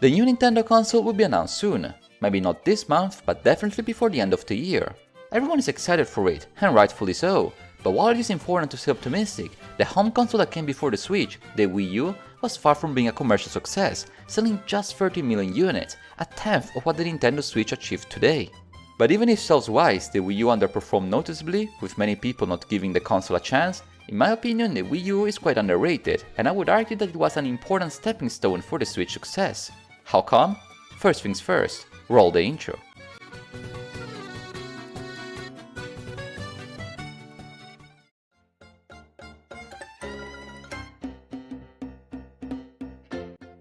The new Nintendo console will be announced soon, maybe not this month, but definitely before the end of the year. Everyone is excited for it, and rightfully so, but while it is important to stay optimistic, the home console that came before the Switch, the Wii U, was far from being a commercial success, selling just 30 million units, a tenth of what the Nintendo Switch achieved today. But even if sales-wise the Wii U underperformed noticeably, with many people not giving the console a chance, in my opinion the Wii U is quite underrated, and I would argue that it was an important stepping stone for the Switch success. How come? First things first, roll the intro.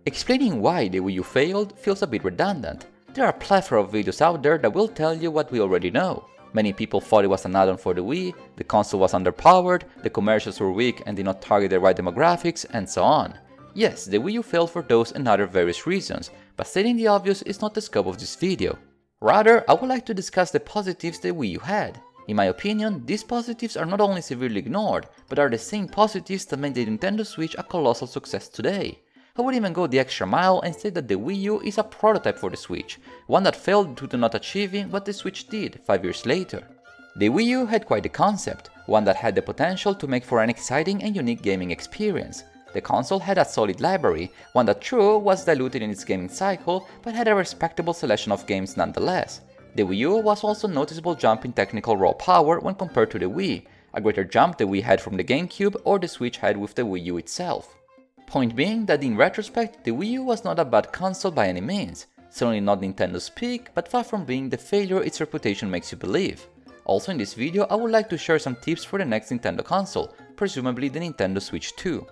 Explaining why the Wii U failed feels a bit redundant. There are a plethora of videos out there that will tell you what we already know. Many people thought it was an add-on for the Wii, the console was underpowered, the commercials were weak and did not target the right demographics, and so on. Yes, the Wii U failed for those and other various reasons, but stating the obvious is not the scope of this video. Rather, I would like to discuss the positives the Wii U had. In my opinion, these positives are not only severely ignored, but are the same positives that made the Nintendo Switch a colossal success today. I would even go the extra mile and say that the Wii U is a prototype for the Switch, one that failed due to not achieving what the Switch did 5 years later. The Wii U had quite the concept, one that had the potential to make for an exciting and unique gaming experience. The console had a solid library, one that true was diluted in its gaming cycle, but had a respectable selection of games nonetheless. The Wii U was also a noticeable jump in technical raw power when compared to the Wii, a greater jump the Wii had from the GameCube or the Switch had with the Wii U itself. Point being that in retrospect, the Wii U was not a bad console by any means, certainly not Nintendo's peak, but far from being the failure its reputation makes you believe. Also in this video I would like to share some tips for the next Nintendo console, presumably the Nintendo Switch 2.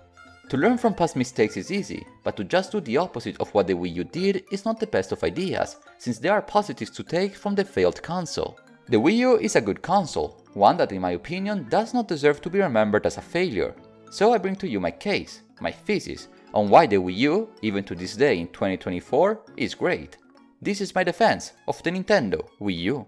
To learn from past mistakes is easy, but to just do the opposite of what the Wii U did is not the best of ideas, since there are positives to take from the failed console. The Wii U is a good console, one that in my opinion does not deserve to be remembered as a failure. So I bring to you my case, my thesis, on why the Wii U, even to this day in 2024, is great. This is my defense of the Nintendo Wii U.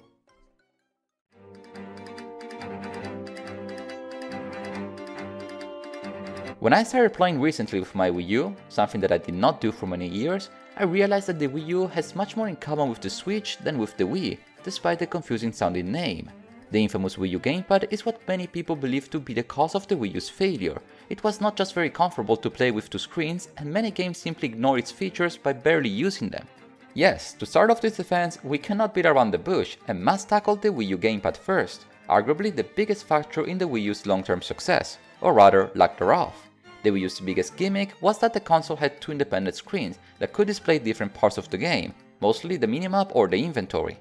When I started playing recently with my Wii U, something that I did not do for many years, I realized that the Wii U has much more in common with the Switch than with the Wii, despite the confusing sounding name. The infamous Wii U Gamepad is what many people believe to be the cause of the Wii U's failure. It was not just very comfortable to play with two screens, and many games simply ignore its features by barely using them. Yes, to start off this defense, we cannot beat around the bush and must tackle the Wii U Gamepad first, arguably the biggest factor in the Wii U's long-term success, or rather lack thereof. The Wii U's biggest gimmick was that the console had two independent screens that could display different parts of the game, mostly the minimap or the inventory.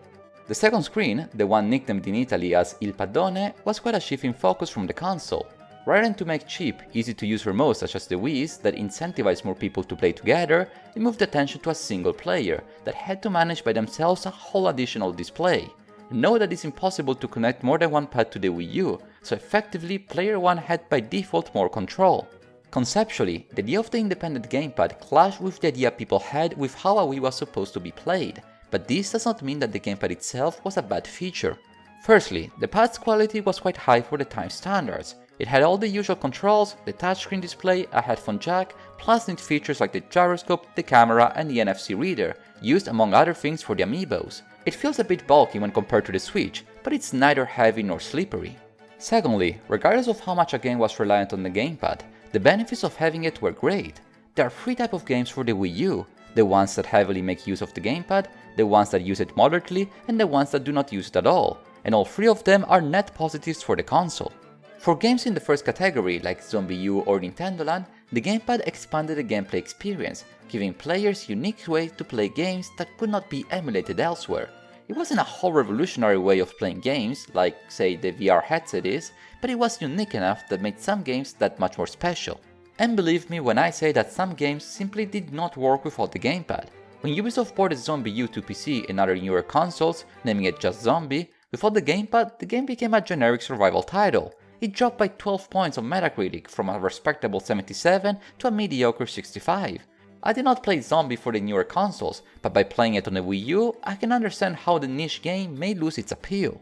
The second screen, the one nicknamed in Italy as Il Padone, was quite a shift in focus from the console. Rather than to make cheap, easy-to-use remotes such as the Wii's that incentivize more people to play together, it moved attention to a single player that had to manage by themselves a whole additional display. Know that it's impossible to connect more than one pad to the Wii U, so effectively player 1 had by default more control. Conceptually, the idea of the independent gamepad clashed with the idea people had with how a Wii was supposed to be played, but this does not mean that the gamepad itself was a bad feature. Firstly, the pad's quality was quite high for the time standards. It had all the usual controls, the touchscreen display, a headphone jack, plus neat features like the gyroscope, the camera and the NFC reader, used among other things for the amiibos. It feels a bit bulky when compared to the Switch, but it's neither heavy nor slippery. Secondly, regardless of how much a game was reliant on the gamepad, the benefits of having it were great. There are three types of games for the Wii U: the ones that heavily make use of the gamepad, the ones that use it moderately, and the ones that do not use it at all, and all three of them are net positives for the console. For games in the first category like Zombie U or Nintendo Land, the gamepad expanded the gameplay experience, giving players unique ways to play games that could not be emulated elsewhere. It wasn't a whole revolutionary way of playing games, like say the VR headset is, but it was unique enough that made some games that much more special. And believe me when I say that some games simply did not work without the gamepad. When Ubisoft ported Zombie U to PC and other newer consoles, naming it just Zombie, without the gamepad, the game became a generic survival title. It dropped by 12 points on Metacritic from a respectable 77 to a mediocre 65. I did not play Zombie for the newer consoles, but by playing it on the Wii U, I can understand how the niche game may lose its appeal.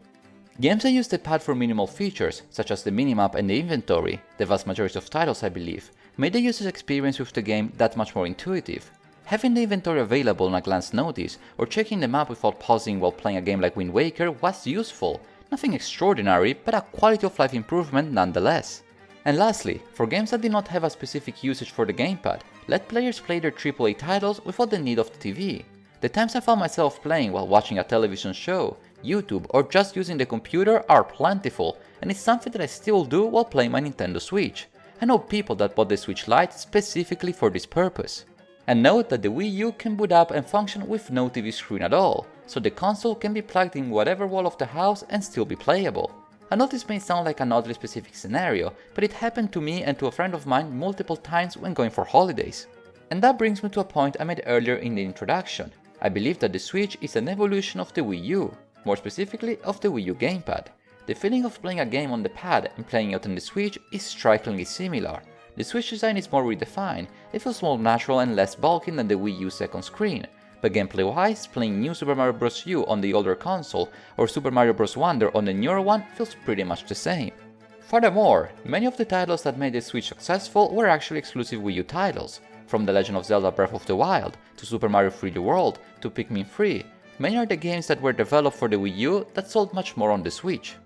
Games that use the pad for minimal features, such as the minimap and the inventory, the vast majority of titles I believe, made the user's experience with the game that much more intuitive. Having the inventory available on a glance notice, or checking the map without pausing while playing a game like Wind Waker was useful. Nothing extraordinary, but a quality of life improvement nonetheless. And lastly, for games that did not have a specific usage for the gamepad, let players play their AAA titles without the need of the TV. The times I found myself playing while watching a television show, YouTube, or just using the computer are plentiful, and it's something that I still do while playing my Nintendo Switch. I know people that bought the Switch Lite specifically for this purpose. And note that the Wii U can boot up and function with no TV screen at all, so the console can be plugged in whatever wall of the house and still be playable. I know this may sound like an oddly specific scenario, but it happened to me and to a friend of mine multiple times when going for holidays. And that brings me to a point I made earlier in the introduction. I believe that the Switch is an evolution of the Wii U, more specifically of the Wii U Gamepad. The feeling of playing a game on the pad and playing it on the Switch is strikingly similar. The Switch design is more redefined, it feels more natural and less bulky than the Wii U's second screen, but gameplay-wise, playing New Super Mario Bros. U on the older console or Super Mario Bros. Wonder on the newer one feels pretty much the same. Furthermore, many of the titles that made the Switch successful were actually exclusive Wii U titles, from The Legend of Zelda Breath of the Wild, to Super Mario 3D World, to Pikmin 3, many are the games that were developed for the Wii U that sold much more on the Switch.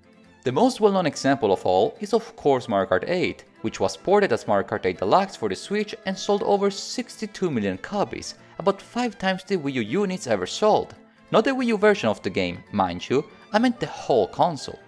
The most well-known example of all is of course Mario Kart 8, which was ported as Mario Kart 8 Deluxe for the Switch and sold over 62 million copies, about 5 times the Wii U units ever sold. Not the Wii U version of the game, mind you, I meant the whole console.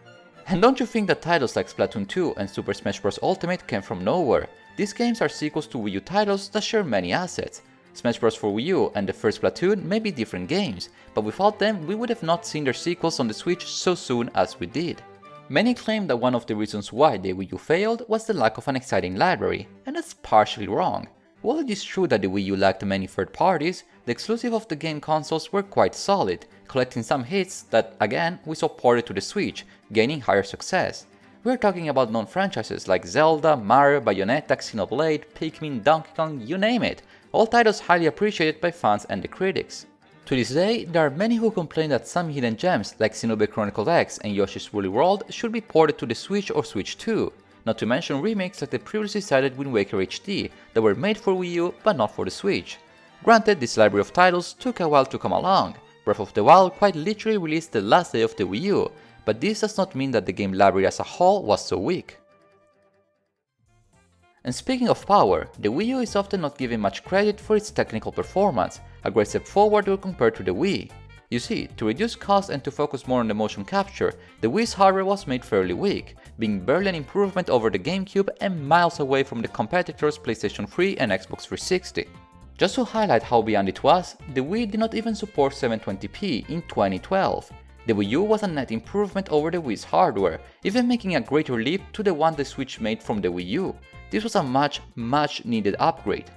And don't you think that titles like Splatoon 2 and Super Smash Bros. Ultimate came from nowhere? These games are sequels to Wii U titles that share many assets. Smash Bros. For Wii U and the first Splatoon may be different games, but without them we would have not seen their sequels on the Switch so soon as we did. Many claim that one of the reasons why the Wii U failed was the lack of an exciting library, and that's partially wrong. While it is true that the Wii U lacked many third parties, the exclusive of the game consoles were quite solid, collecting some hits that, again, we saw ported to the Switch, gaining higher success. We are talking about known franchises like Zelda, Mario, Bayonetta, Xenoblade, Pikmin, Donkey Kong, you name it, all titles highly appreciated by fans and the critics. To this day, there are many who complain that some hidden gems like Xenoblade Chronicles X and Yoshi's Woolly World should be ported to the Switch or Switch 2, not to mention remakes like the previously cited Wind Waker HD that were made for Wii U but not for the Switch. Granted, this library of titles took a while to come along. Breath of the Wild quite literally released the last day of the Wii U, but this does not mean that the game library as a whole was so weak. And speaking of power, the Wii U is often not given much credit for its technical performance, a great step forward when compared to the Wii. You see, to reduce cost and to focus more on the motion capture, the Wii's hardware was made fairly weak, being barely an improvement over the GameCube and miles away from the competitors PlayStation 3 and Xbox 360. Just to highlight how beyond it was, the Wii did not even support 720p in 2012. The Wii U was a net improvement over the Wii's hardware, even making a greater leap to the one the Switch made from the Wii U. This was a much needed upgrade.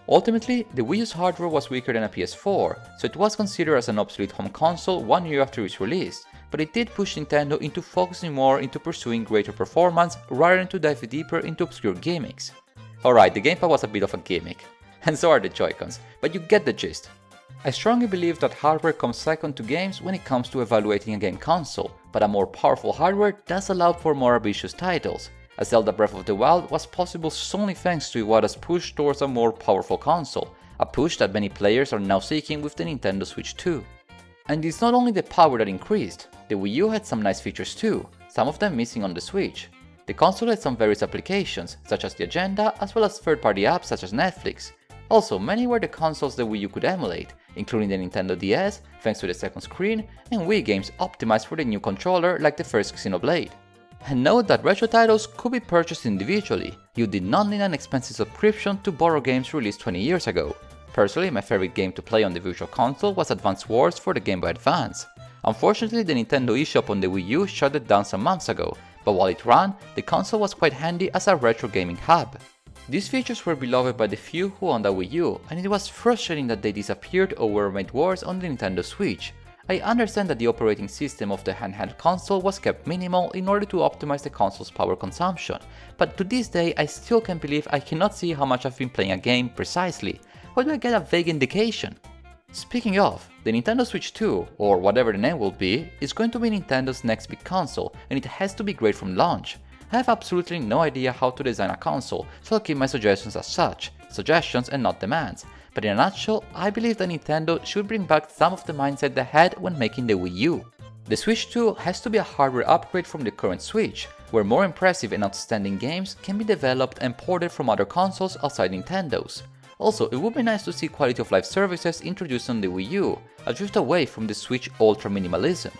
Ultimately, the Wii U's hardware was weaker than a PS4, so it was considered as an obsolete home console 1 year after its release, but it did push Nintendo into focusing more into pursuing greater performance rather than to dive deeper into obscure gimmicks. Alright, the gamepad was a bit of a gimmick, and so are the Joy-Cons, but you get the gist. I strongly believe that hardware comes second to games when it comes to evaluating a game console, but a more powerful hardware does allow for more ambitious titles. A Zelda Breath of the Wild was possible solely thanks to Iwata's push towards a more powerful console, a push that many players are now seeking with the Nintendo Switch 2. And it's not only the power that increased, the Wii U had some nice features too, some of them missing on the Switch. The console had some various applications, such as the agenda, as well as third-party apps such as Netflix. Also, many were the consoles the Wii U could emulate, including the Nintendo DS, thanks to the second screen, and Wii games optimized for the new controller like the first Xenoblade. And note that retro titles could be purchased individually, you did not need an expensive subscription to borrow games released 20 years ago. Personally, my favorite game to play on the Virtual Console was Advance Wars for the Game Boy Advance. Unfortunately, the Nintendo eShop on the Wii U shut it down some months ago, but while it ran, the console was quite handy as a retro gaming hub. These features were beloved by the few who owned a Wii U, and it was frustrating that they disappeared or were made worse on the Nintendo Switch. I understand that the operating system of the handheld console was kept minimal in order to optimize the console's power consumption, but to this day I still can't believe I cannot see how much I've been playing a game precisely. Why do I get a vague indication? Speaking of, the Nintendo Switch 2, or whatever the name will be, is going to be Nintendo's next big console, and it has to be great from launch. I have absolutely no idea how to design a console, so I'll keep my suggestions as such, suggestions and not demands, but in a nutshell, I believe that Nintendo should bring back some of the mindset they had when making the Wii U. The Switch 2 has to be a hardware upgrade from the current Switch, where more impressive and outstanding games can be developed and ported from other consoles outside Nintendo's. Also, it would be nice to see quality of life services introduced on the Wii U, a drift away from the Switch ultra minimalism.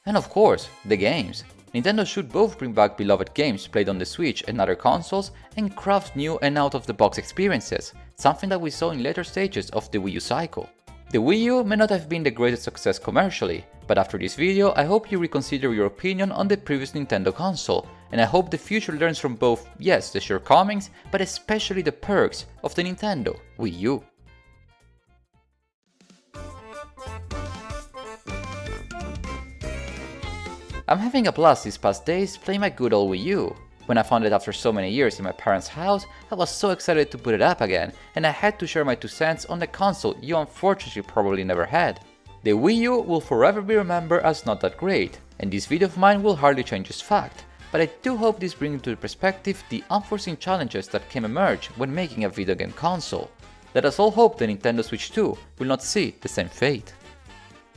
And of course, the games. Nintendo should both bring back beloved games played on the Switch and other consoles and craft new and out-of-the-box experiences, something that we saw in later stages of the Wii U cycle. The Wii U may not have been the greatest success commercially, but after this video I hope you reconsider your opinion on the previous Nintendo console, and I hope the future learns from both, yes, the shortcomings, but especially the perks of the Nintendo Wii U. I'm having a blast these past days playing my good old Wii U. When I found it after so many years in my parents' house, I was so excited to put it up again, and I had to share my 2 cents on the console you unfortunately probably never had. The Wii U will forever be remembered as not that great, and this video of mine will hardly change this fact, but I do hope this brings into perspective the unforeseen challenges that can emerge when making a video game console. Let us all hope the Nintendo Switch 2 will not see the same fate.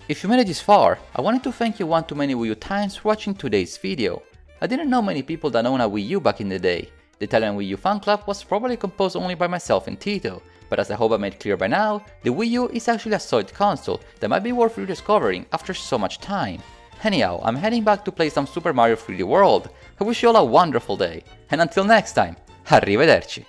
If you made it this far, I wanted to thank you one too many Wii U times for watching today's video. I didn't know many people that owned a Wii U back in the day. The Italian Wii U fan club was probably composed only by myself and Tito, but as I hope I made clear by now, the Wii U is actually a solid console that might be worth rediscovering after so much time. Anyhow, I'm heading back to play some Super Mario 3D World. I wish you all a wonderful day, and until next time, arrivederci!